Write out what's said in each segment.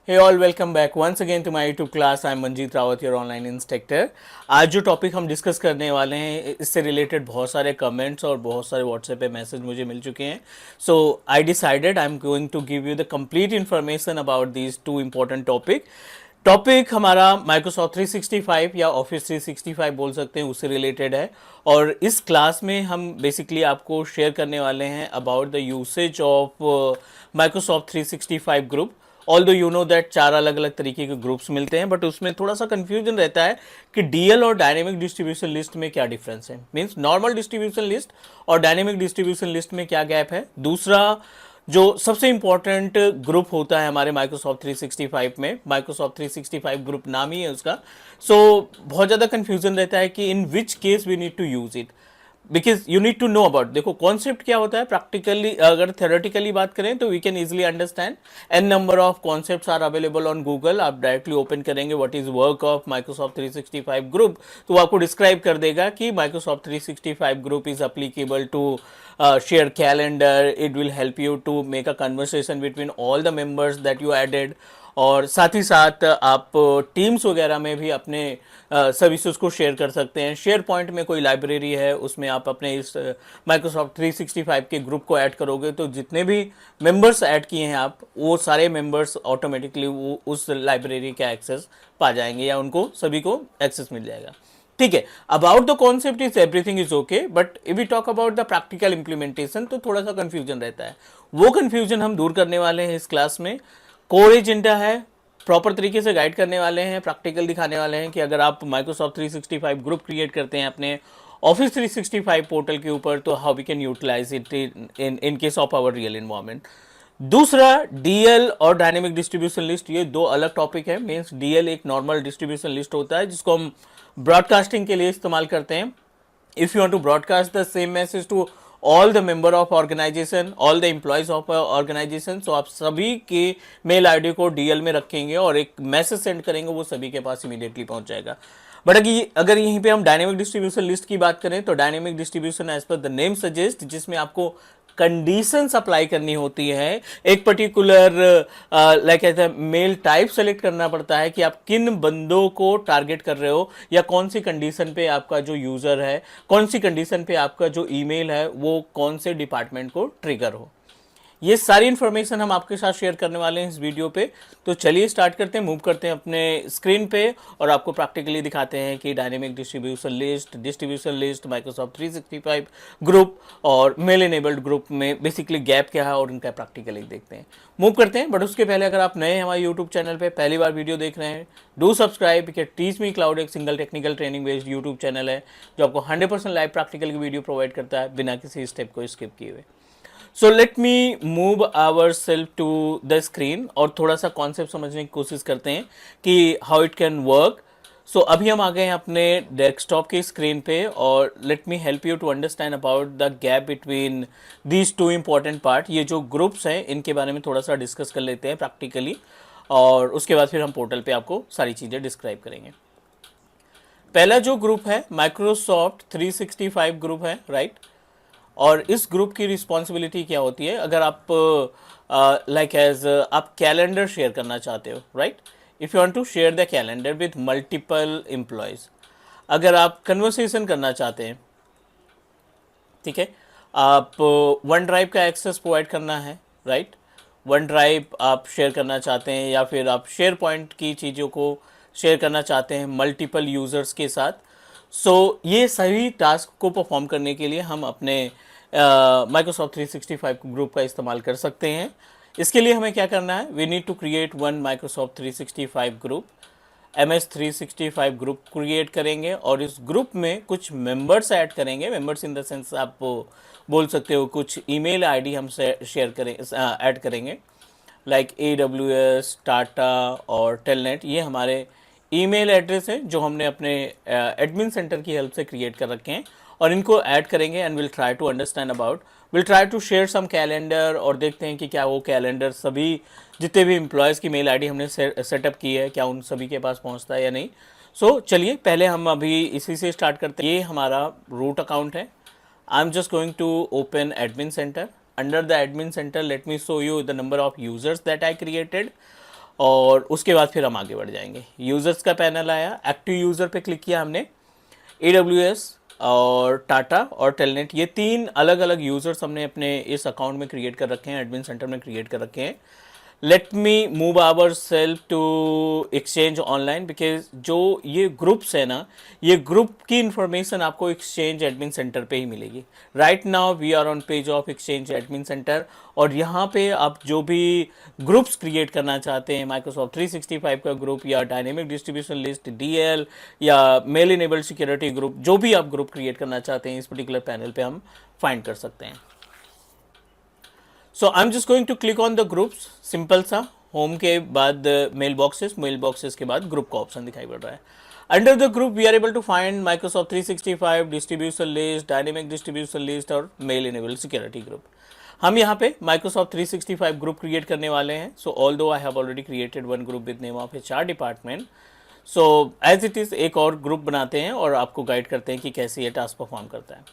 Hey all, welcome back once again to my YouTube class. I'm Manjeet Rawat, your online instructor. आज जो topic हम discuss करने वाले हैं इससे रिलेटेड बहुत सारे कमेंट्स और बहुत सारे व्हाट्सएप पे मैसेज मुझे मिल चुके हैं. So I decided I am going to give you the complete information about these two important topic हमारा माइक्रोसॉफ्ट 365 या ऑफिस 365 बोल सकते हैं, उससे रिलेटेड है. और इस क्लास में हम बेसिकली आपको शेयर करने वाले हैं about the usage of Microsoft 365 group. All दो यू नो दैट चार अलग अलग तरीके के ग्रुप्स मिलते हैं, बट उसमें थोड़ा सा कंफ्यूजन रहता है कि डीएल और डायनेमिक डिस्ट्रीब्यूशन लिस्ट में क्या डिफरेंस है. मीन्स नॉर्मल डिस्ट्रीब्यूशन लिस्ट और डायनेमिक डिस्ट्रीब्यूशन लिस्ट में क्या गैप है. दूसरा, जो सबसे इंपॉर्टेंट ग्रुप होता है हमारे माइक्रोसॉफ्ट 365 में, माइक्रोसॉफ्ट 365 ग्रुप नाम ही है उसका. सो बहुत ज़्यादा कंफ्यूजन रहता है कि in which case we need to use it, because you need to know about. देखो कॉन्सेप्ट क्या होता है प्रैक्टिकली, अगर थ्योरेटिकली बात करें तो we can easily understand. An number of concepts are available on Google. आप डायरेक्टली ओपन करेंगे what is work of Microsoft 365 group, तो वो आपको डिस्क्राइब कर देगा कि Microsoft 365 group is applicable to share calendar. It will help you to make a conversation between all the members that you added. और साथ ही साथ आप टीम्स वगैरह में भी अपने सर्विसेज को शेयर कर सकते हैं. शेयर पॉइंट में कोई लाइब्रेरी है उसमें आप अपने इस माइक्रोसॉफ्ट 365 के ग्रुप को ऐड करोगे तो जितने भी मेंबर्स ऐड किए हैं आप, वो सारे मेंबर्स ऑटोमेटिकली वो उस लाइब्रेरी का एक्सेस पा जाएंगे या उनको सभी को एक्सेस मिल जाएगा. ठीक है, about the concept is everything is okay, but if we talk about the practical implementation तो थोड़ा सा कंफ्यूजन रहता है. वो कंफ्यूजन हम दूर करने वाले हैं इस क्लास में. कोर एजेंडा है, प्रॉपर तरीके से गाइड करने वाले हैं, प्रैक्टिकल दिखाने वाले हैं कि अगर आप माइक्रोसॉफ्ट 365 ग्रुप क्रिएट करते हैं अपने ऑफिस 365 पोर्टल के ऊपर तो how we can utilize it in case of our real environment. दूसरा, डीएल और डायनेमिक डिस्ट्रीब्यूशन लिस्ट, ये दो अलग टॉपिक है. मीन्स डीएल एक नॉर्मल डिस्ट्रीब्यूशन लिस्ट होता है जिसको हम ब्रॉडकास्टिंग के लिए इस्तेमाल करते हैं. If you want to broadcast the same message to all the member of organization, all the employees of organization, तो आप सभी के मेल आईडी को डीएल में रखेंगे और एक मैसेज सेंड करेंगे, वो सभी के पास इमीडिएटली पहुंच जाएगा. बट अगर यहीं पे हम डायनेमिक डिस्ट्रीब्यूशन लिस्ट की बात करें तो dynamic distribution as per the name suggest, जिसमें आपको कंडीशंस अप्लाई करनी होती है. एक पर्टिकुलर लाइक कहते हैं मेल टाइप सेलेक्ट करना पड़ता है कि आप किन बंदों को टारगेट कर रहे हो या कौन सी कंडीशन पे आपका जो यूजर है, कौन सी कंडीशन पे आपका जो ईमेल है वो कौन से डिपार्टमेंट को ट्रिगर हो. ये सारी इन्फॉर्मेशन हम आपके साथ शेयर करने वाले हैं इस वीडियो पे. तो चलिए स्टार्ट करते हैं, मूव करते हैं अपने स्क्रीन पे और आपको प्रैक्टिकली दिखाते हैं कि dynamic distribution list Microsoft 365 group और मेल इनेबल्ड ग्रुप में बेसिकली गैप क्या है और इनका प्रैक्टिकली देखते हैं. मूव करते हैं, बट उसके पहले अगर आप नए हैं हमारे यूट्यूब चैनल पे, पहली बार वीडियो देख रहे हैं, डू सब्सक्राइब. कि टीच मी क्लाउड एक single technical training based YouTube channel है जो आपको 100% लाइव प्रैक्टिकल की वीडियो प्रोवाइड करता है बिना किसी स्टेप को स्किप किए हुए. So let me move our self to the screen और थोड़ा सा कॉन्सेप्ट समझने की कोशिश करते हैं कि हाउ इट कैन वर्क. सो अभी हम आ गए हैं अपने डेस्कटॉप की स्क्रीन पे और let me help you to understand about the gap between these two important part. ये जो ग्रुप्स हैं इनके बारे में थोड़ा सा डिस्कस कर लेते हैं प्रैक्टिकली और उसके बाद फिर हम पोर्टल पे आपको सारी चीज़ें डिस्क्राइब करेंगे. पहला जो ग्रुप है माइक्रोसॉफ्ट 365 ग्रुप है, राइट. और इस ग्रुप की रिस्पॉन्सिबिलिटी क्या होती है अगर आप लाइक एज आप कैलेंडर शेयर करना चाहते हो, right. If you want to share the calendar with multiple employees, अगर आप कन्वर्सेशन करना चाहते हैं, ठीक है, आप वन ड्राइव का एक्सेस प्रोवाइड करना है, राइट. वन ड्राइव आप शेयर करना चाहते हैं या फिर आप शेयर पॉइंट की चीज़ों को शेयर करना चाहते हैं मल्टीपल यूज़र्स के साथ. सो ये सभी टास्क को परफॉर्म करने के लिए हम अपने माइक्रोसॉफ्ट 365 ग्रुप का इस्तेमाल कर सकते हैं. इसके लिए हमें क्या करना है, we need to create one Microsoft 365 group, MS 365 group create करेंगे और इस ग्रुप में कुछ मेंबर्स ऐड करेंगे. मेंबर्स इन द सेंस आप बोल सकते हो कुछ ईमेल आईडी हम शेयर करें, ऐड करेंगे, लाइक AWS, टाटा और टेलनेट. ये हमारे ईमेल एड्रेस है जो हमने अपने एडमिन सेंटर की हेल्प से क्रिएट कर रखे हैं और इनको ऐड करेंगे and will try to understand about, will try to share some calendar और देखते हैं कि क्या वो कैलेंडर सभी जितने भी एम्प्लॉयज़ की मेल आईडी हमने सेटअप की है क्या उन सभी के पास पहुंचता है या नहीं. सो चलिए पहले हम अभी इसी से स्टार्ट करते हैं. ये हमारा रूट अकाउंट है. I am just going to open admin centre. Under the admin centre let me show you the number of users that I created. और उसके बाद फिर हम आगे बढ़ जाएंगे। यूज़र्स का पैनल आया, एक्टिव यूज़र पे क्लिक किया हमने। AWS और टाटा और टेलनेट, ये 3 अलग अलग यूज़र्स हमने अपने इस अकाउंट में क्रिएट कर रखे हैं, एडमिन सेंटर में क्रिएट कर रखे हैं। Let me move our self to Exchange Online, because जो ये ग्रुप्स है ना, ये ग्रुप की इंफॉर्मेशन आपको एक्सचेंज एडमिन सेंटर पे ही मिलेगी। Right now we are on page of Exchange admin centre, और यहाँ पे आप जो भी ग्रुप्स क्रिएट करना चाहते हैं, माइक्रोसॉफ्ट 365 का ग्रुप या डायनेमिक डिस्ट्रीब्यूशन लिस्ट DL या मेल इनेबल्ड सिक्योरिटी ग्रुप, जो भी आप ग्रुप क्रिएट करना चाहते हैं इस पर्टिकुलर पैनल पे हम फाइंड कर सकते हैं। So I am just going to click on the groups, simple सा। होम के बाद मेल बॉक्सेस के बाद ग्रुप का ऑप्शन दिखाई पड़ रहा है। Under the group we are able to find Microsoft 365 distribution list, dynamic distribution list और मेल इनेबल्ड सिक्योरिटी ग्रुप। हम यहाँ पे माइक्रोसॉफ्ट 365 ग्रुप क्रिएट करने वाले हैं। So although I have already created one group with name of HR department, so as it is एक और group बनाते हैं और आपको गाइड करते हैं कि कैसे ये टास्क परफॉर्म करता है।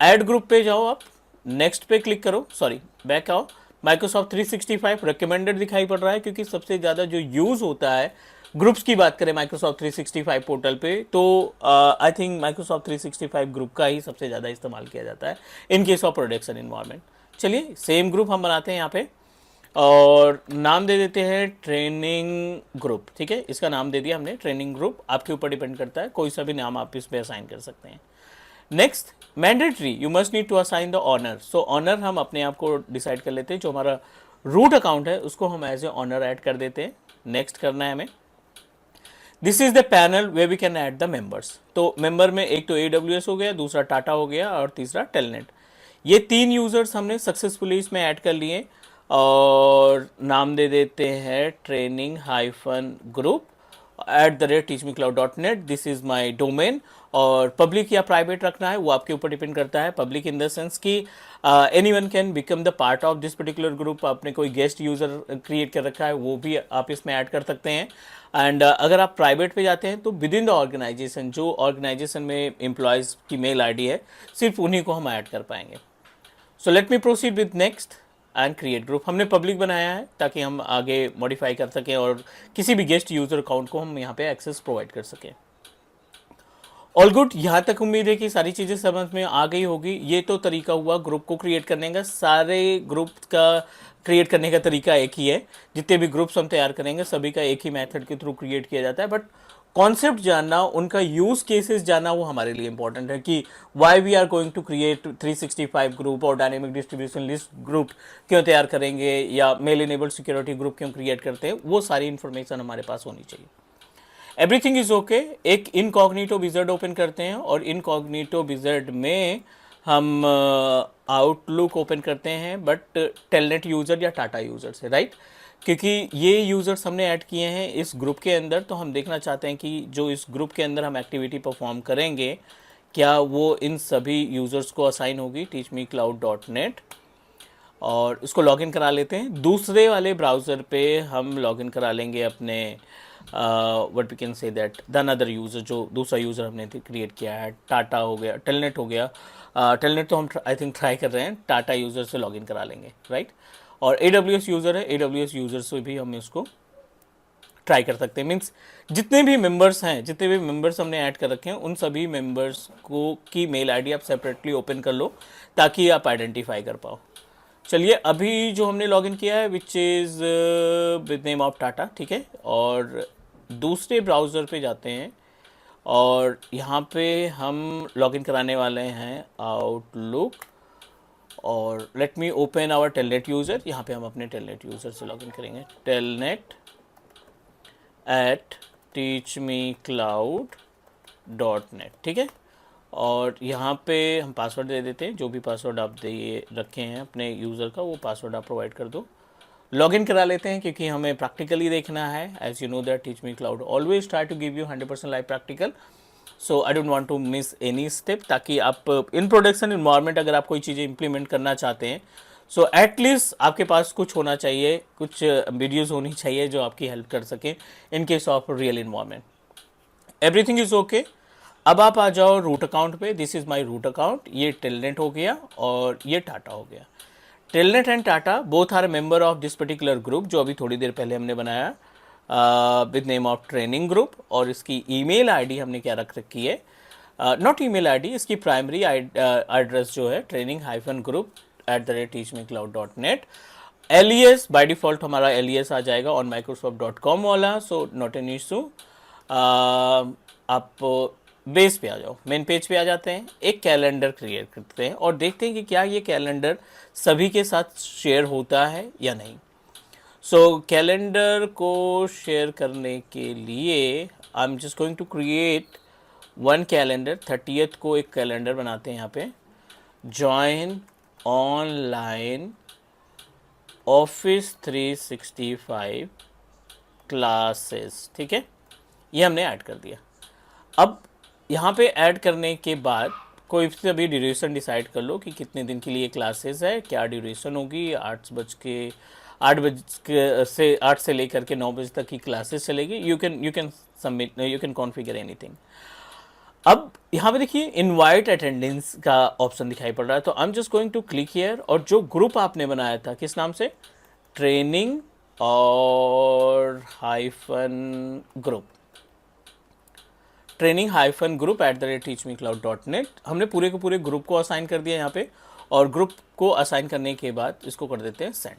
ऐड ग्रुप पे जाओ आप, नेक्स्ट पे क्लिक करो, सॉरी बैक आओ। माइक्रोसॉफ्ट 365 रिकमेंडेड दिखाई पड़ रहा है क्योंकि सबसे ज़्यादा जो यूज़ होता है ग्रुप्स की बात करें माइक्रोसॉफ्ट 365 पोर्टल पे, तो आई थिंक माइक्रोसॉफ्ट 365 ग्रुप का ही सबसे ज़्यादा इस्तेमाल किया जाता है इन केस ऑफ प्रोडक्शन इन्वायरमेंट। चलिए सेम ग्रुप हम बनाते हैं यहाँ पे और नाम दे देते हैं ट्रेनिंग ग्रुप। ठीक है, इसका नाम दे दिया हमने ट्रेनिंग ग्रुप, आपके ऊपर डिपेंड करता है, कोई सा भी नाम आप इस पे असाइन कर सकते हैं। Next, mandatory you must need to assign the owner. So owner हम अपने आप को डिसाइड कर लेते हैं, जो हमारा रूट अकाउंट है उसको हम एज ए ऑनर ऐड कर देते हैं। नेक्स्ट करना है हमें। This is the panel way we can add the members. तो मेंबर में एक तो AWS हो गया, दूसरा टाटा हो गया और तीसरा टेलनेट। ये 3 यूजर्स हमने सक्सेसफुली इसमें ऐड कर लिए और नाम दे देते हैं training-group@teachmecloud.net। This is my domain, और पब्लिक या प्राइवेट रखना है वो आपके ऊपर डिपेंड करता है। पब्लिक इन द सेंस कि anyone can become the part of this particular group. आपने कोई गेस्ट यूज़र क्रिएट कर रखा है वो भी आप इसमें ऐड कर सकते हैं। एंड अगर आप प्राइवेट पे जाते हैं तो विद इन द ऑर्गेनाइजेशन, जो ऑर्गेनाइजेशन में एम्प्लॉयज़ की मेल ID है सिर्फ उन्हीं को हम ऐड कर पाएंगे। सो let me proceed with next and create group. हमने पब्लिक बनाया है ताकि हम आगे मॉडिफाई कर सकें और किसी भी गेस्ट यूज़र अकाउंट को हम यहाँ पे एक्सेस प्रोवाइड कर सकें। ऑल गुड, यहाँ तक उम्मीद है कि सारी चीज़ें समझ में आ गई होगी। ये तो तरीका हुआ ग्रुप को क्रिएट करने का। सारे ग्रुप का क्रिएट करने का तरीका एक ही है, जितने भी ग्रुप्स हम तैयार करेंगे सभी का एक ही मेथड के थ्रू क्रिएट किया जाता है। बट कॉन्सेप्ट जानना, उनका यूज़ केसेस जानना वो हमारे लिए इंपॉर्टेंट है कि why we are going to create 365 group और डायनेमिक डिस्ट्रीब्यूशन लिस्ट ग्रुप क्यों तैयार करेंगे या मेल इनेबल्ड सिक्योरिटी ग्रुप क्यों क्रिएट करते हैं, वो सारी इन्फॉर्मेशन हमारे पास होनी चाहिए। Everything is okay. एक इनकॉग्निटो विज़ार्ड ओपन करते हैं और इनकॉग्निटो विज़ार्ड में हम आउटलुक ओपन करते हैं, बट टेलनेट यूज़र या टाटा यूज़र से, राइट? क्योंकि ये यूज़र्स हमने ऐड किए हैं इस ग्रुप के अंदर, तो हम देखना चाहते हैं कि जो इस ग्रुप के अंदर हम एक्टिविटी परफॉर्म करेंगे क्या वो इन सभी यूज़र्स को असाइन होगी teachmecloud.net, और इसको लॉगिन करा लेते हैं। दूसरे वाले ब्राउज़र पे हम लॉगिन करा लेंगे अपने what we can say that the another user, जो दूसरा यूज़र हमने क्रिएट किया है। टाटा हो गया, टेलनेट हो गया। टेलनेट तो हम आई थिंक ट्राई कर रहे हैं, टाटा यूज़र से लॉगिन करा लेंगे, राइट? और AWS यूज़र है, AWS यूज़र से भी हम इसको ट्राई कर सकते हैं। मीन्स जितने भी मेंबर्स हैं, जितने भी मेंबर्स हमने ऐड कर रखे हैं, उन सभी मेंबर्स को की मेल ID आप सेपरेटली ओपन कर लो ताकि आप आइडेंटिफाई कर पाओ। चलिए अभी जो हमने लॉगिन किया है which is with name of Tata, ठीक है, और दूसरे ब्राउज़र पे जाते हैं और यहाँ पे हम लॉगिन कराने वाले हैं आउटलुक, और let me open our Telnet user. यहाँ पे हम अपने टेलनेट यूज़र से लॉगिन करेंगे, telnet@teachmecloud.net, ठीक है। और यहाँ पे हम पासवर्ड दे देते हैं, जो भी पासवर्ड आप दे रखे हैं अपने यूज़र का वो पासवर्ड आप प्रोवाइड कर दो। लॉगिन करा लेते हैं क्योंकि हमें प्रैक्टिकली देखना है। As you know that TeachMeCloud always try to give you 100% live practical, so I don't want to miss any step, ताकि आप इन प्रोडक्शन इन्वायरमेंट अगर आप कोई चीज़ें इंप्लीमेंट करना चाहते हैं सो एटलीस्ट आपके पास कुछ होना चाहिए, कुछ वीडियोज़ होनी चाहिए जो आपकी हेल्प कर सकें in case of real environment. Everything is okay. अब आप आ जाओ रूट अकाउंट पे। This is my root account. ये टेलनेट हो गया और ये टाटा हो गया। Telnet and Tata both are member of this particular group, जो अभी थोड़ी देर पहले हमने बनाया with name of training group. और इसकी ईमेल आईडी हमने क्या रख रखी है, नॉट ईमेल आईडी, इसकी प्राइमरी एड्रेस जो है training-group@teachmecloud.net। एलियस बाय डिफॉल्ट हमारा एलियस आ जाएगा ऑन microsoft.com वाला, सो नॉट एन इशू। आप बेस पे आ जाओ, मेन पेज पे आ जाते हैं, एक कैलेंडर क्रिएट करते हैं और देखते हैं कि क्या ये कैलेंडर सभी के साथ शेयर होता है या नहीं। सो कैलेंडर को शेयर करने के लिए I am just going to create one calendar. 30th को एक कैलेंडर बनाते हैं यहाँ पे, जॉइन ऑनलाइन ऑफिस 365 क्लासेस, ठीक है, ये हमने ऐड कर दिया। अब यहाँ पे ऐड करने के बाद कोई से अभी ड्यूरेशन डिसाइड कर लो कि कितने दिन के लिए क्लासेस है, क्या ड्यूरेशन होगी। 8 से लेकर के 9 बजे तक की क्लासेस चलेगी। You can submit, you can configure anything. अब यहाँ पे देखिए इनवाइट अटेंडेंस का ऑप्शन दिखाई पड़ रहा है, तो I am just going to click here. और जो ग्रुप आपने बनाया था किस नाम से, ट्रेनिंग और हाइफन ग्रुप, training-group@teachmecloud.net, हमने पूरे के पूरे ग्रुप को असाइन कर दिया यहाँ पे। और ग्रुप को असाइन करने के बाद इसको कर देते हैं सेंड।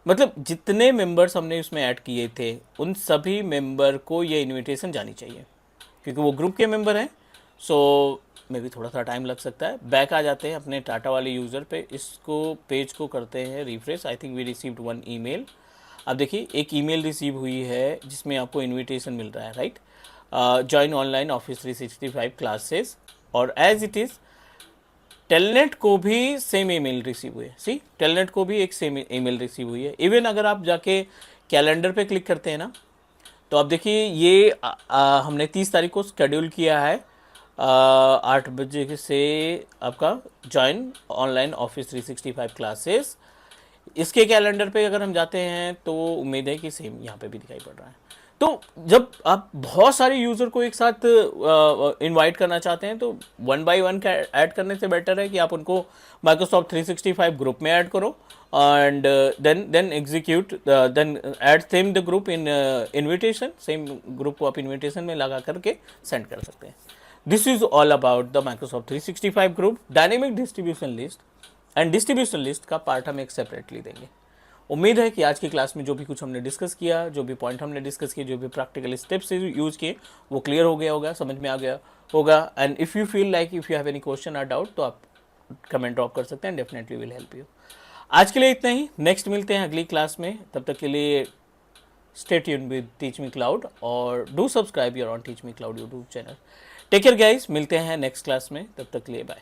मतलब जितने मेंबर्स हमने इसमें ऐड किए थे उन सभी मेंबर को ये इनविटेशन जानी चाहिए, क्योंकि वो ग्रुप के मेंबर हैं। सो में भी थोड़ा सा टाइम लग सकता है। बैक आ जाते हैं अपने टाटा वाले यूज़र पे, इसको पेज को करते हैं refresh. I think we received 1 email. अब देखिए एक ईमेल रिसीव हुई है जिसमें आपको इनविटेशन मिल रहा है, right, join online office 365 classes. और एज इट इज़ टेलनेट को भी सेम ईमेल रिसीव हुई है। सी, टेलनेट को भी एक सेम ईमेल रिसीव हुई है। इवन अगर आप जाके कैलेंडर पे क्लिक करते हैं ना, तो आप देखिए ये हमने 30 तारीख को शेड्यूल किया है 8 बजे से आपका जॉइन ऑनलाइन ऑफिस 365 क्लासेस। इसके कैलेंडर पे अगर हम जाते हैं तो उम्मीद है कि सेम यहाँ पे भी दिखाई पड़ रहा है। तो जब आप बहुत सारे यूज़र को एक साथ इनवाइट करना चाहते हैं तो 1 बाय 1 ऐड करने से बेटर है कि आप उनको माइक्रोसॉफ्ट 365 ग्रुप में ऐड करो and then execute, then add same the group in invitation. Same group को आप इनविटेशन में लगा करके सेंड कर सकते हैं। This is all about the Microsoft 365 group dynamic distribution list. And distribution list का पार्ट हम एक सेपरेटली देंगे। उम्मीद है कि आज की क्लास में जो भी कुछ हमने डिस्कस किया, जो भी पॉइंट हमने डिस्कस किए, जो भी प्रैक्टिकल स्टेप्स यूज़ किए, वो क्लियर हो गया होगा, समझ में आ गया होगा। And if you feel like if you have any question और डाउट तो आप कमेंट ड्रॉप कर सकते हैं, डेफिनेटली विल हेल्प यू। आज के लिए इतना ही, नेक्स्ट मिलते हैं अगली क्लास में। तब तक के लिए stay tuned with teach me cloud और do subscribe your own teach me cloud YouTube channel. Take care guys, मिलते हैं नेक्स्ट क्लास में, तब तक के लिए बाय।